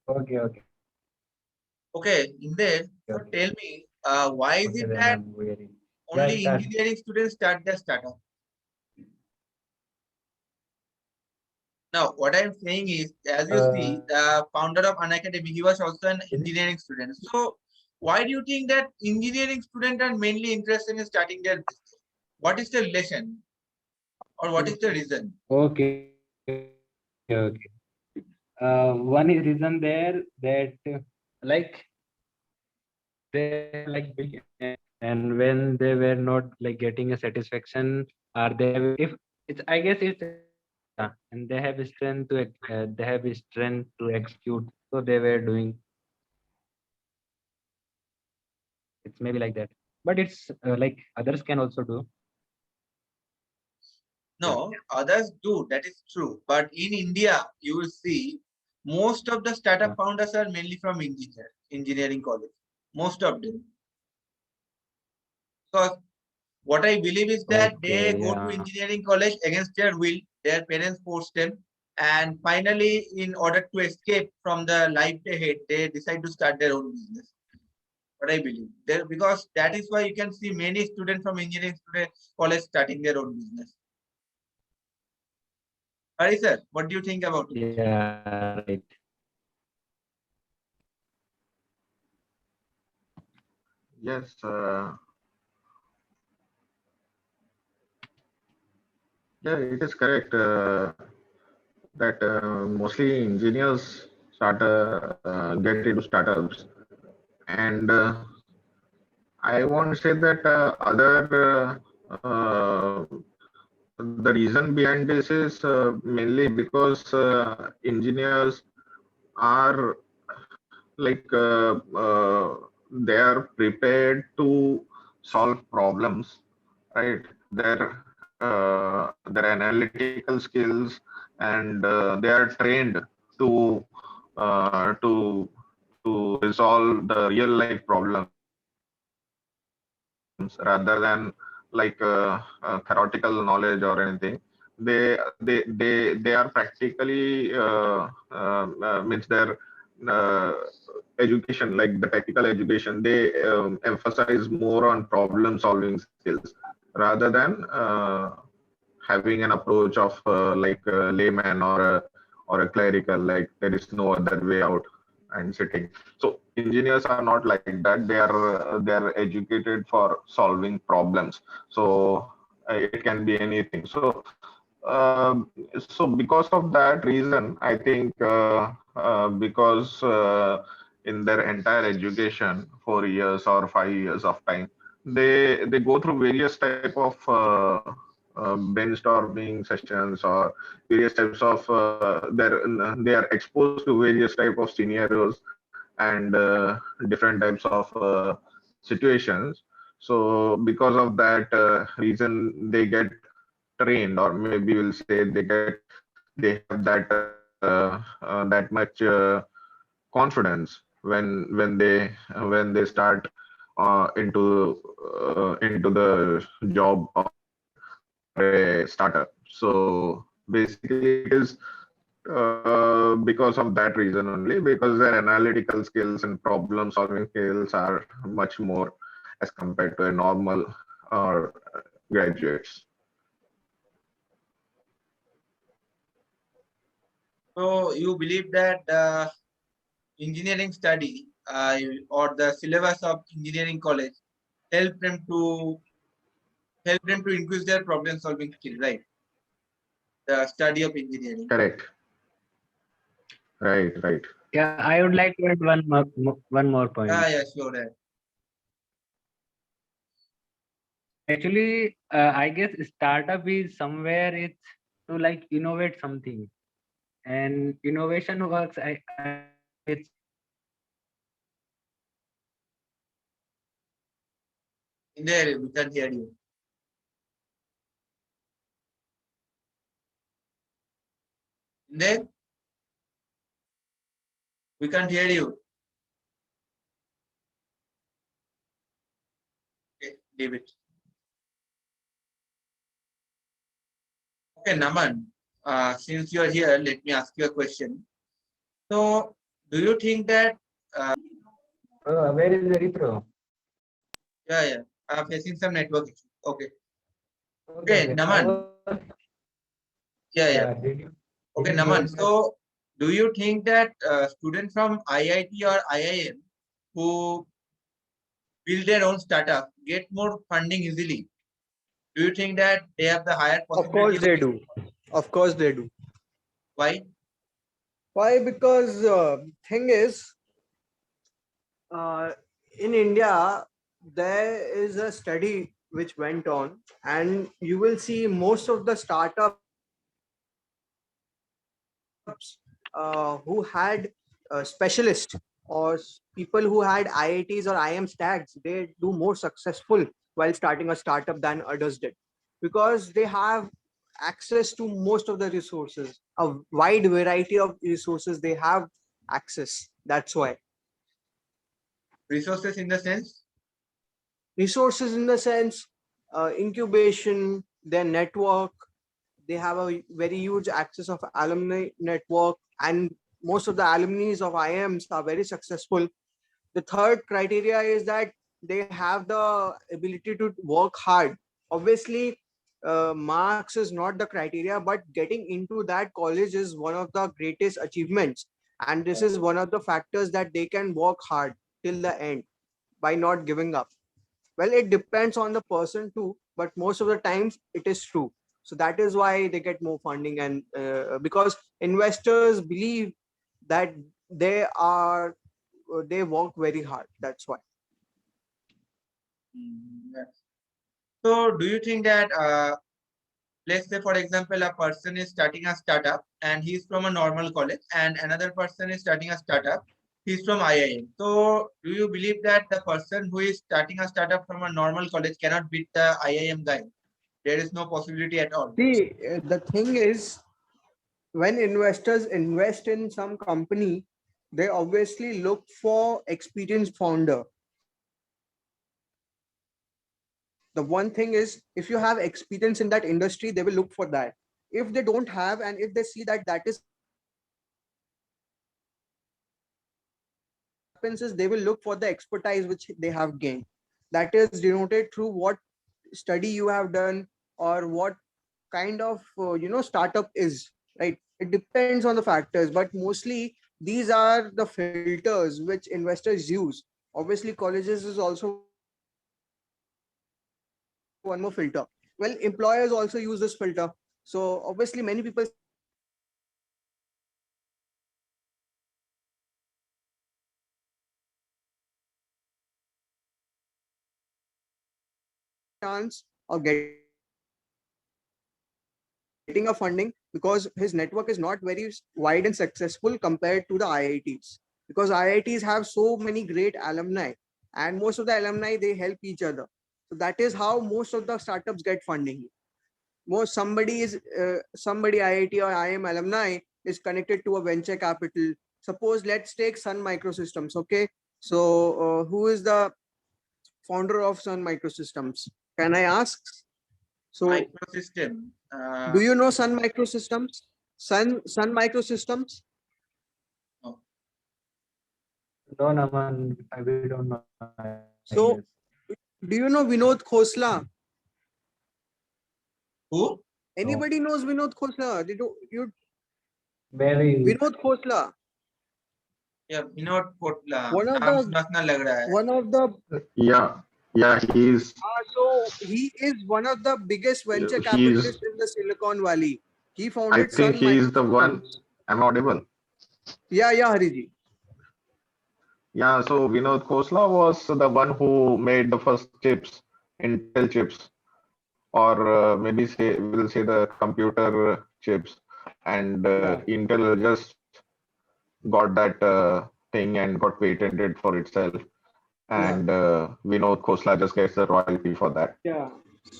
Okay, okay, Okay, in there, so okay. tell me, why is Okay, it then that I'm hearing. Yeah, only start. engineering students start their startup? Now, what I'm saying is, as you Uh, see, the founder of Unacademy, he was also an is it? engineering student. So, why do you think that engineering students are mainly interested in starting their business? What is the relation, or what is the reason? Okay, okay, okay. One is reason there that like they have like built and when they were not like getting a satisfaction or they have if it's I guess it's and they have strength to they have strength to execute so they were doing it's maybe like that but it's like others can also do yeah No, others do. That is true. But in India, you will see most of the startup yeah founders are mainly from engineering college. Most of them. Because what I believe is that they okay go to yeah engineering college against their will. Their parents force them. And finally, in order to escape from the life they hate, they decide to start their own business. What I believe. There, because that is why you can see many students from engineering college starting their own business. Hari sir, what do you think about it? yeah right Yes, yeah, it is correct that mostly engineers get into startups, and I won't say that other. The reason behind this is mainly because engineers are like they are prepared to solve problems, right? Their analytical skills and they are trained to to resolve the real life problems rather than like theoretical knowledge or anything. They are practically means their uh, education, like the technical education, they emphasize more on problem solving skills rather than having an approach of like a layman or a clerical, like there is no other way out and sitting. So engineers are not like that. They are educated for solving problems. So it can be anything. So because of that reason, I think because in their entire education, 4 years or 5 years of time, they go through various type of brainstorming sessions or various types of they are exposed to various type of scenarios and different types of situations. So because of that reason, they get trained, or maybe we'll say they have that much confidence when they start into the job or a startup. So basically, it is because of that reason only, because their analytical skills and problem solving skills are much more as compared to a normal or graduates. So you believe that engineering study or the syllabus of engineering college help them to increase their problem solving skill, right? The study of engineering. Correct. Right. Right. yeah I would like to add one more point Yeah, yeah, sure. Right. actually I guess startup is somewhere it's to like innovate something and innovation works I guess it's In there, we can hear you. In there, we can't hear you. Okay, leave it. Okay, Naman, since you are here, let me ask you a question. So, do you think that Where is the repro? yeah, facing some network issue? Okay. Okay, Okay, okay. Naman. Yeah. Did you? Okay, Did you Naman. get my- So, do you think that students from IIT or IIM who build their own startup get more funding easily? Do you think that they have the higher Of course possibility? they do. Of course they do. Why? Why? Because thing is, in India, there is a study which went on, and you will see most of the startups who had specialists or people who had IITs or IIM stacks, they do more successful while starting a startup than others did, because they have access to most of the resources, a wide variety of resources they have access. That's why. Resources in the sense? Resources in the sense, incubation, their network, they have a very huge access of alumni network, and most of the alumni of IIMs are very successful. The third criteria is that they have the ability to work hard. Obviously, marks is not the criteria, but getting into that college is one of the greatest achievements, and this is one of the factors that they can work hard till the end by not giving up. Well, it depends on the person too, but most of the times it is true. So that is why they get more funding, and because investors believe that they work very hard. That's why. Yes. So, do you think that let's say, for example, a person is starting a startup and he's from a normal college, and another person is starting a startup, he's from IIM. So, do you believe that the person who is starting a startup from a normal college cannot beat the IIM guy? There is no possibility at all. See, the thing is, when investors invest in some company, they obviously look for experienced founder. The one thing is, if you have experience in that industry, they will look for that. If they don't have, and if they see that that is happens, is they will look for the expertise which they have gained. That is denoted through what study you have done, or what kind of startup is, right? It depends on the factors, but mostly these are the filters which investors use. Obviously, colleges is also one more filter. Well, employers also use this filter. So obviously many people chance of getting a funding because his network is not very wide and successful compared to the IITs, because IITs have so many great alumni, and most of the alumni, they help each other. So that is how most of the startups get funding. Most somebody IIT or IIM alumni is connected to a venture capital. Suppose let's take Sun Microsystems. Okay, so who is the founder of Sun Microsystems? Can I ask? So Microsystem. do you know Sun Microsystems? Sun Microsystems? No. No, Naman, we don't know. I So guess. do you know Vinod Khosla? Who? Anybody knows Vinod Khosla? Did you Very. Vinod Khosla? Yeah, Vinod Kotla. One of नाम the सुना सुना लग रहा है. one of the Yeah, he's so he is one of the biggest venture he's. capitalists in the Silicon Valley. He I founded think Sun he's the one. Microsystems. I'm audible. Yeah, Hariji. Yeah, so Vinod Khosla was the one who made the first chips, Intel chips, or maybe we'll say the computer chips, and Yeah. Intel just got that thing and got patented for itself, and Vinod Khosla just gets the royalty for that. Yeah.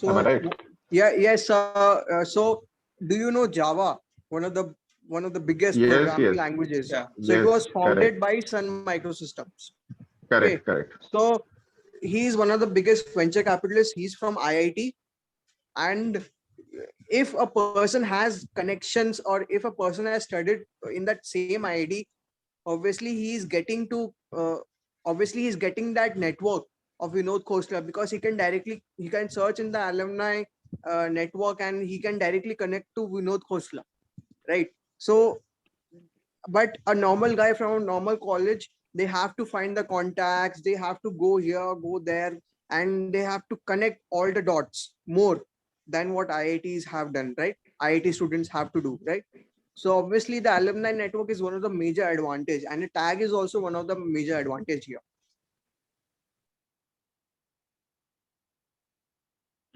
Am I So right? yes. So do you know Java? One of the biggest Yes, programming yes, languages. Yeah. So it yes, was founded correct, by Sun Microsystems. correct, correct. So he's one of the biggest venture capitalists. He's from IIT, and if a person has connections, or if a person has studied in that same IIT, obviously he's getting to obviously he's getting that network of Vinod Khosla, because he can search in the alumni network and he can directly connect to Vinod Khosla, right? So but a normal guy from a normal college, they have to find the contacts, they have to go here, go there, and they have to connect all the dots more than what IITs have done, right? IIT students have to do, right? So obviously the alumni network is one of the major advantage, and a tag is also one of the major advantage here.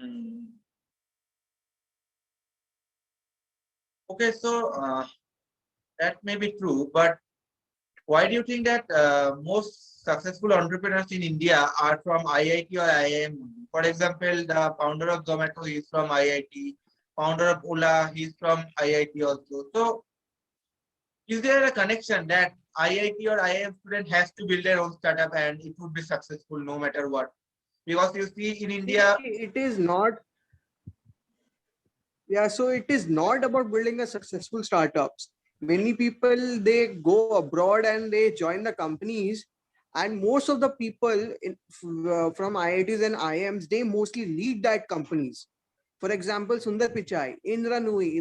Hmm. Okay, so that may be true, but why do you think that most successful entrepreneurs in India are from IIT or IIM? For example, the founder of Zomato is from IIT, founder of Ola, he's from IIT also. So, is there a connection that IIT or IIM student has to build their own startup and it would be successful no matter what? Because you see in India, It is not, yeah, so it is not about building a successful startups. Many people, they go abroad and they join the companies, and most of the people from IITs and IIMs, they mostly lead that companies. For example, Sundar Pichai, Indra Nui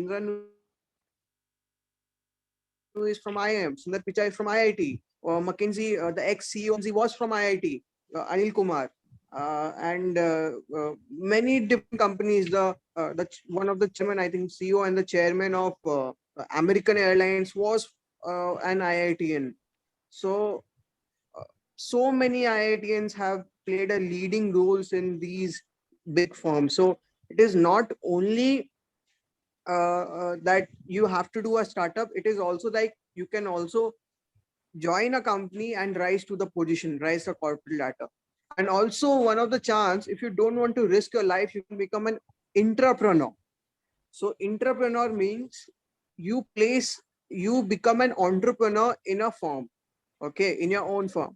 is from IIM, Sundar Pichai is from IIT, or McKinsey, the ex-CEO was from IIT, Anil Kumar, and many different companies. One of the chairman, I think CEO and the chairman of American Airlines was an IITian. So so many IITians have played a leading roles in these big firms. So it is not only that you have to do a startup, it is also like you can also join a company and rise to the position, rise the corporate ladder. And also one of the chance, if you don't want to risk your life, you can become an entrepreneur. So entrepreneur means you become an entrepreneur in a firm, okay, in your own firm.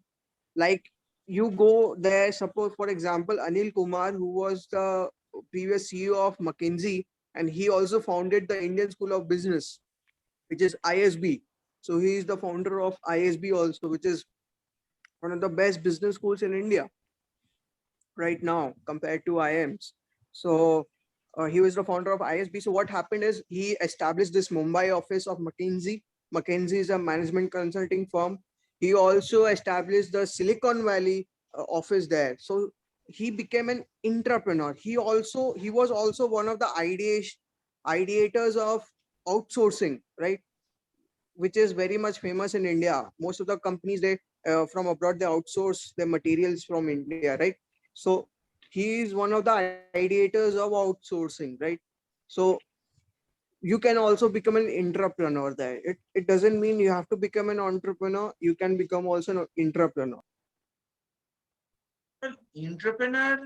Like you go there, suppose for example, Anil Kumar, who was the previous CEO of McKinsey, and he also founded the Indian School of Business, which is ISB. So he is the founder of ISB also, which is one of the best business schools in India right now compared to IIMs. So he was the founder of ISB. So what happened is he established this Mumbai office of McKinsey. McKinsey is a management consulting firm. He also established the Silicon Valley office there. So he became an entrepreneur. He was also one of the ideators of outsourcing, right? Which is very much famous in India. Most of the companies, they from abroad, they outsource their materials from India, right? So he is one of the ideators of outsourcing, right? So you can also become an entrepreneur there. It doesn't mean you have to become an entrepreneur. You can become also an entrepreneur. well, entrepreneur,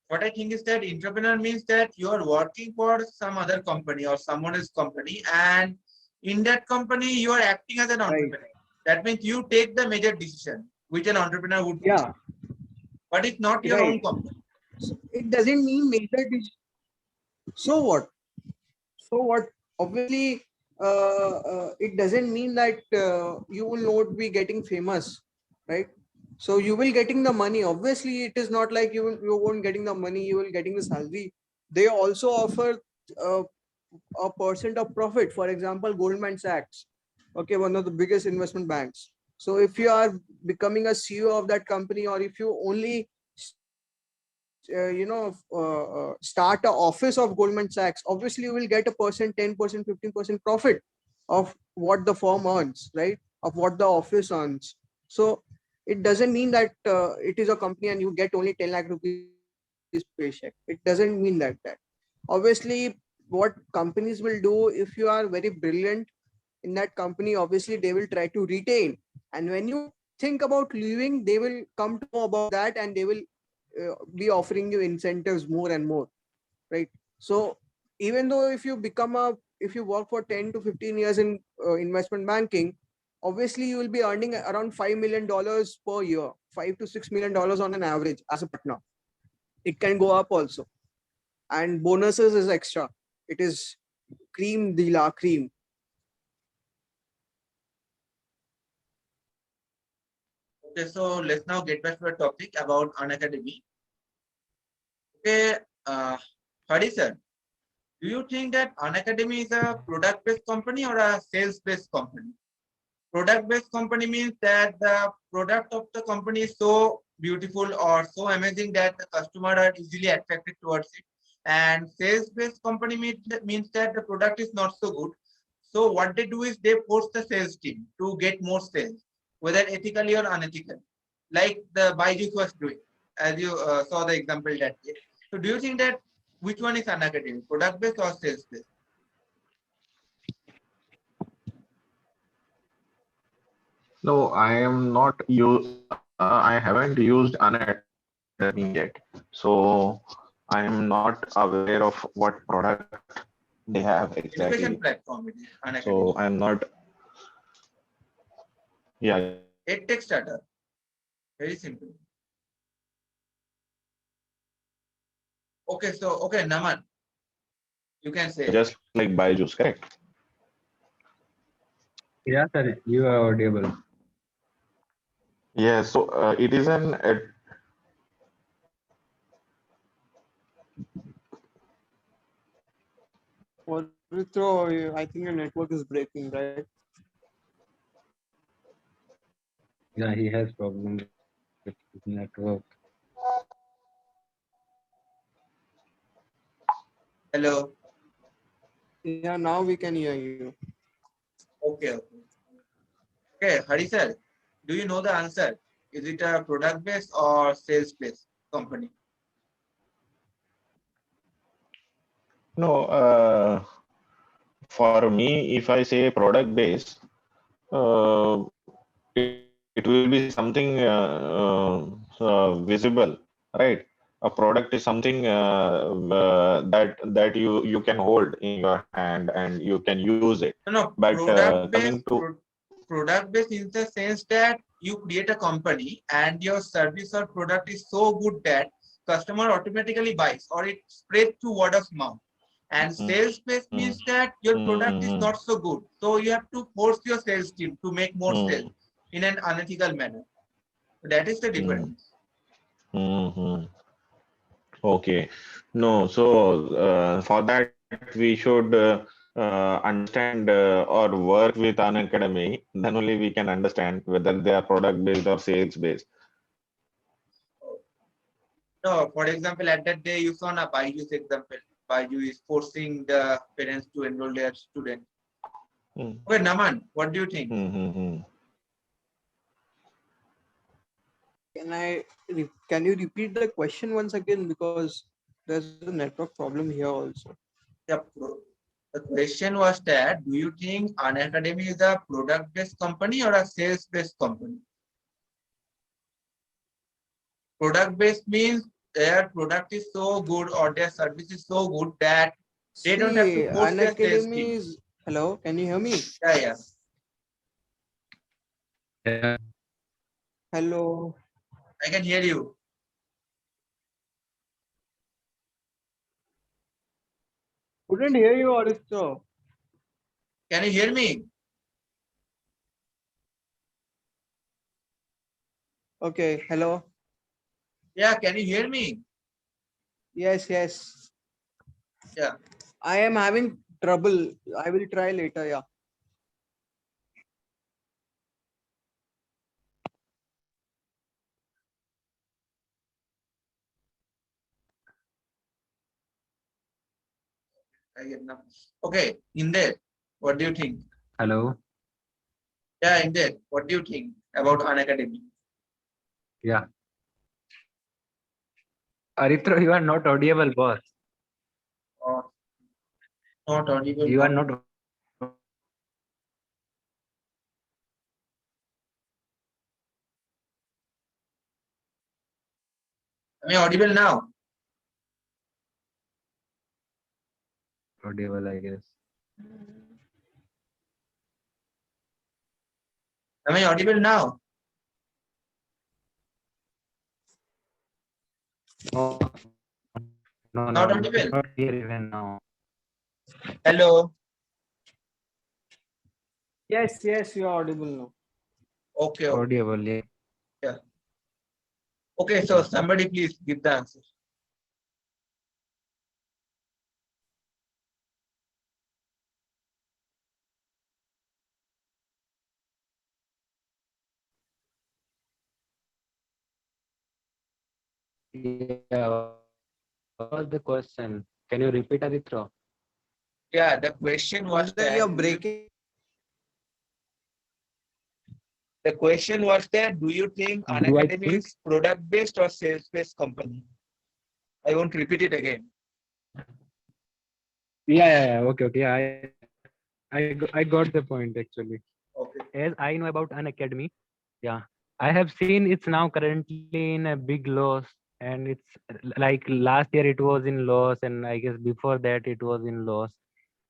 what I think is that entrepreneur means that you are working for some other company or someone's company, and in that company you are acting as an Right. entrepreneur. That means you take the major decision, which an entrepreneur would take, Yeah. but it's not your Right. own company. So it doesn't mean major. So what? So what? Obviously, it doesn't mean that you will not be getting famous, right? So you will getting the money. Obviously, it is not like you won't getting the money. You will getting the salary. They also offer uh, a percent of profit. For example, Goldman Sachs, okay, one of the biggest investment banks. So if you are becoming a CEO of that company, or if you only start a office of Goldman Sachs, obviously you will get a percent, 10%, 15% profit of what the firm earns, right? Of what the office earns. So it doesn't mean that it is a company and you get only 10 lakh rupees paycheck. It doesn't mean that. Obviously, what companies will do, if you are very brilliant in that company, obviously they will try to retain. And when you think about leaving, they will come to know about that, and they will be offering you incentives more and more, right? So even though if you work for 10 to 15 years in investment banking, obviously you will be earning around $5 million per year, $5 to $6 million on an average as a partner. It can go up also, and bonuses is extra. It is cream de la cream. Okay, so let's now get back to the topic about Unacademy. Okay, Hari sir, do you think that Unacademy is a product-based company or a sales-based company? Product-based company means that the product of the company is so beautiful or so amazing that the customer are easily attracted towards it. And sales-based company means that the product is not so good. So what they do is they force the sales team to get more sales, whether ethically or unethically, like the Byju's was doing, as you saw the example that day. So do you think that which one is unacademic, product-based or sales-based? No, I am not I haven't used Unacademy yet, so I am not aware of what product they have Education exactly. platform it is So unacademic. I'm not. Yeah, EdTech startup, very simple. Okay, so okay, Naman, you can say. just like Byju's, correct? Yeah, sir, you are audible. Yeah, so it is an Pavitra, I think your network is breaking, right? Yeah, he has problem with his network. Hello. Yeah, now we can hear you. Okay, okay. Okay, Hari sir, do you know the answer? Is it a product based or sales based company? no. For me, if I say product based, it will be something visible, right? A product is something that you can hold in your hand and you can use it. No, no, But coming to product based in the sense that you create a company and your service or product is so good that customer automatically buys or it spreads to word of mouth. And sales based mm, means that your product is mm, not so good. So you have to force your sales team to make more sales mm, in an unethical manner. So that is the mm, difference. mm. Okay. No, so for that we should understand or work with an academy. Then only we can understand whether they are product based or sales based. No, for example, at that day you saw a Byju's example. Byju is forcing the parents to enroll their student. Mm, Okay, Naman, what do you think? mm. Can you repeat the question once again, because there's a network problem here also. The, the question was that do you think Unacademy is a product-based company or a sales-based company? Product-based means their product is so good or their service is so good that they don't have to See, force an their sales academy team. is. Hello, can you hear me? Yeah, yeah. Yeah, Hello. I can hear you. Couldn't hear you, Aristio. Can you hear me? Okay, hello. Yeah, can you hear me? Yes, yes. Yeah. I am having trouble. I will try later. Yeah. I get now. Okay, Indet, what do you think? hello. Yeah, Indet, what do you think about Unacademy? Yeah. Arithro, you are not audible, boss. Or not audible You are now? not. Am I audible now? Audible, I guess. Am I audible now? No, no, Not no, audible. not here even now. Hello. Yes, yes, you are audible now. Okay, okay. Audible, yeah. Okay, so somebody please give the answer. Yeah, what was the question? Can you repeat, Aditya? Yeah, the question was Brother, you're that breaking. the question was that do you think Do I Unacademy think? is product based or sales based company? I won't repeat it again. Yeah. Okay. Okay. I got the point actually. Okay. As I know about Unacademy, yeah, I have seen it's now currently in a big loss, and it's like last year it was in loss, and I guess before that it was in loss.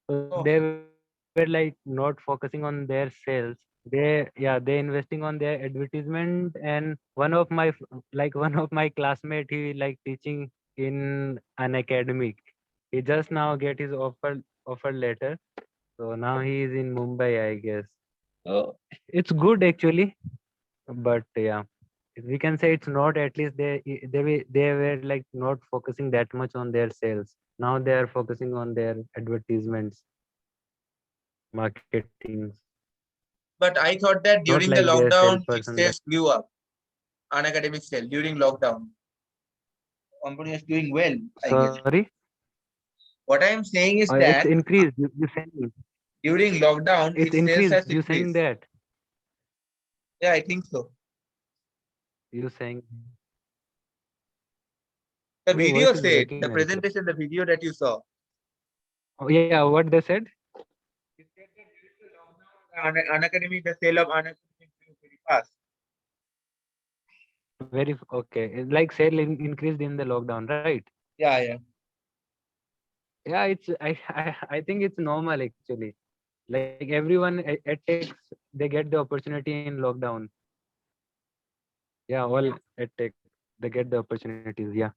So Oh. they were like not focusing on their sales. They investing on their advertisement. And one of my classmate, he like teaching in an academic. He just now get his offer letter. So now he is in Mumbai, I guess. So it's good actually, but yeah, we can say it's not. At least they were like not focusing that much on their sales. Now they are focusing on their advertisements, marketing, But I thought that not during the like their lockdown, its salesperson. sales grew up. Unacademic sale during lockdown. Company is doing well, I guess. Sorry, What I am saying is it's that increased. You saying during lockdown, it's its sales increased? has You saying increased. that? Yeah, I think so. You saying? The Your voice video is said, breaking, the Aditya. presentation, the video that you saw. Oh, yeah, what they said? It said that during the lockdown, Unacademy, the sale of Unacademy grew very fast. Very okay. It's like sale increased in the lockdown, right? Yeah, yeah. Yeah, it's I think it's normal actually. Like everyone at takes, they get the opportunity in lockdown. Yeah, all at tech, they get the opportunities. Yeah,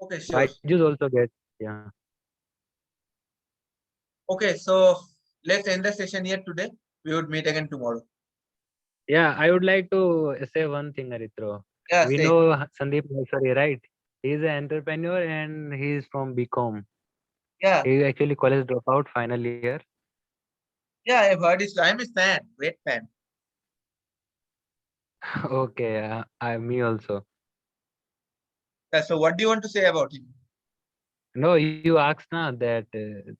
Okay, sure. Byju's also get. Yeah, Okay, so let's end the session here today. We would meet again tomorrow. yeah. I would like to say one thing, Aritro. Yeah, We say. know Sandeep Maheshwari, right? He's an entrepreneur and he's from BCom. Yeah, He's actually college dropout, final year. yeah, I've heard it. I'm a fan, great fan. Okay, me also. Yeah, so what do you want to say about him? No, you asked now that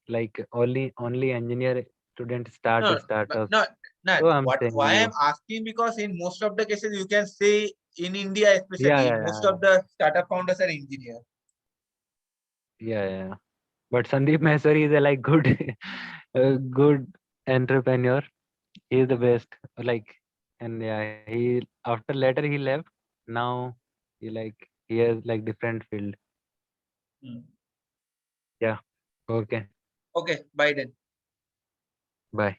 like only engineer students start No, startups. no, no. So I'm What saying why I'm you. asking because in most of the cases you can say in India Yeah, especially yeah, most yeah, of the startup founders are engineers. yeah. But Sandeep Maheshwari is a like good, a good entrepreneur. He is the best. Like, and yeah, he after later he left. Now he has like different field. Hmm. Yeah. Okay. Okay, bye then. Bye.